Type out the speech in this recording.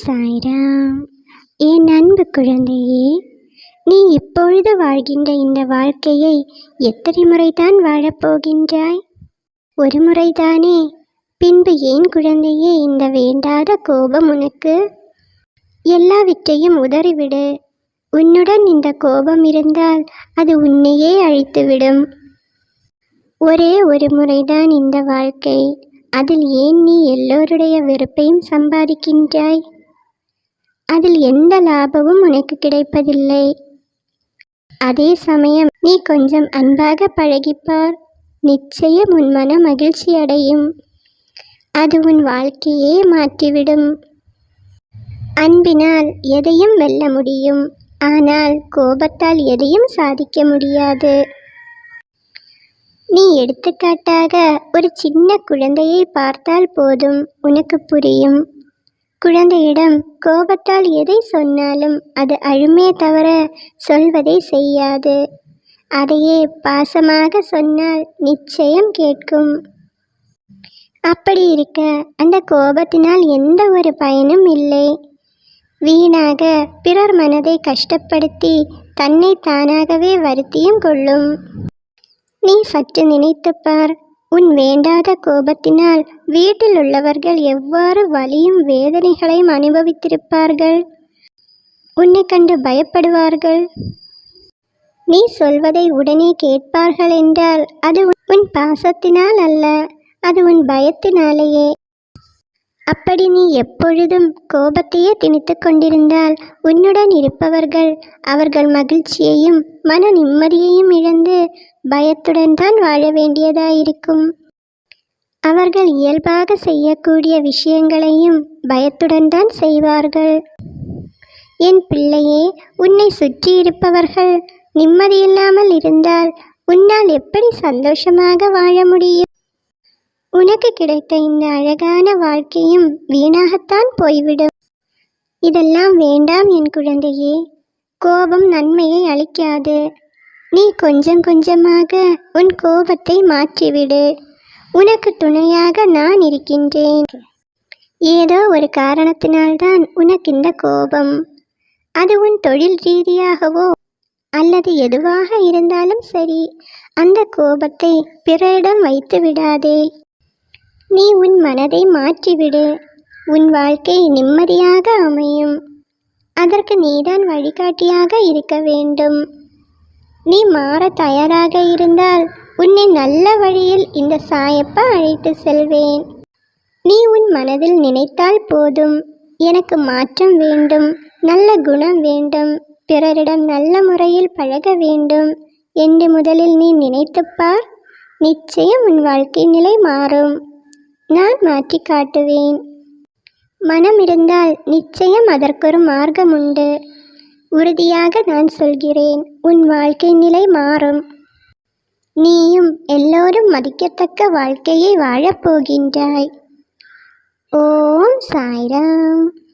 சாய்ராம். என் அன்பு குழந்தையே, நீ இப்பொழுது வாழ்கின்ற இந்த வாழ்க்கையை எத்தனை முறைதான் வாழப்போகின்றாய்? ஒரு முறைதானே? பின்பு ஏன் குழந்தையே இந்த வேண்டாத கோபம் உனக்கு? எல்லாவற்றையும் உதறிவிடு. உன்னுடன் இந்த கோபம் இருந்தால் அது உன்னையே அழித்துவிடும். ஒரே ஒரு முறைதான் இந்த வாழ்க்கை. அதில் ஏன் நீ எல்லோருடைய வெறுப்பையும் சம்பாதிக்கின்றாய்? அதில் எந்த லாபமும் உனக்கு கிடைப்பதில்லை. அதே சமயம் நீ கொஞ்சம் அன்பாக பழகிப்பார். நிச்சயம் உன் மன மகிழ்ச்சி அடையும். அது உன் வாழ்க்கையே மாற்றிவிடும். அன்பினால் எதையும் வெல்ல முடியும், ஆனால் கோபத்தால் எதையும் சாதிக்க முடியாது. நீ எடுத்துக்காட்டாக ஒரு சின்ன குழந்தையை பார்த்தால் போதும், உனக்கு புரியும். குழந்தையிடம் கோபத்தால் எதை சொன்னாலும் அது அழுமே தவிர சொல்வதை செய்யாது. அதையே பாசமாக சொன்னால் நிச்சயம் கேட்கும். அப்படி இருக்க அந்த கோபத்தினால் எந்த ஒரு பயனும் இல்லை. வீணாக பிறர் மனதை கஷ்டப்படுத்தி தன்னை தானாகவே வருத்தியும் கொள்ளும். நீ சற்று நினைத்துப்பார். உன் வேண்டாத கோபத்தினால் வீட்டில் உள்ளவர்கள் எவ்வாறு வலியும் வேதனைகளையும் அனுபவித்திருப்பார்கள். உன்னை கண்டு பயப்படுவார்கள். நீ சொல்வதை உடனே கேட்பார்கள் என்றால் அது உன் பாசத்தினால் அல்ல, அது உன் பயத்தினாலேயே. அப்படி நீ எப்பொழுதும் கோபத்தையே திணித்து கொண்டிருந்தால் உன்னுடன் இருப்பவர்கள் அவர்கள் மகிழ்ச்சியையும் மன நிம்மதியையும் இழந்து பயத்துடன் தான் வாழ வேண்டியதாயிருக்கும். அவர்கள் இயல்பாக செய்யக்கூடிய விஷயங்களையும் பயத்துடன் தான் செய்வார்கள். என் பிள்ளையே, உன்னை சுற்றி இருப்பவர்கள் நிம்மதியில்லாமல் இருந்தால் உன்னால் எப்படி சந்தோஷமாக வாழ முடியும்? உனக்கு கிடைத்த இந்த அழகான வாழ்க்கையும் வீணாகத்தான் போய்விடும். இதெல்லாம் வேண்டாம் என் குழந்தையே. கோபம் நன்மையை அளிக்காது. நீ கொஞ்சம் கொஞ்சமாக உன் கோபத்தை மாற்றிவிடு. உனக்கு துணையாக நான் இருக்கின்றேன். ஏதோ ஒரு காரணத்தினால்தான் உனக்கு இந்த கோபம். அது உன் தொழில் ரீதியாகவோ அல்லது எதுவாக இருந்தாலும் சரி, அந்த கோபத்தை பிறரிடம் வைத்து விடாதே. நீ உன் மனதை மாற்றிவிடு. உன் வாழ்க்கை நிம்மதியாக அமையும். அதற்கு நீதான் வழிகாட்டியாக இருக்க வேண்டும். நீ மாற தயாராக இருந்தால் உன்னை நல்ல வழியில் இந்த சாயப்பா அழைத்து செல்வேன். நீ உன் மனதில் நினைத்தால் போதும், எனக்கு மாற்றம் வேண்டும், நல்ல குணம் வேண்டும், பிறரிடம் நல்ல முறையில் பழக வேண்டும் என்று முதலில் நீ நினைத்துப்பார். நிச்சயம் உன் வாழ்க்கை நிலை மாறும். நான் மாற்றி காட்டுவேன். மனம் இருந்தால் நிச்சயம் அதற்கொரு மார்க்கம் உண்டு. உறுதியாக நான் சொல்கிறேன், உன் வாழ்க்கை நிலை மாறும். நீயும் எல்லோரும் மதிக்கத்தக்க வாழ்க்கையை வாழப்போகின்றாய். ஓம் சாய்ராம்.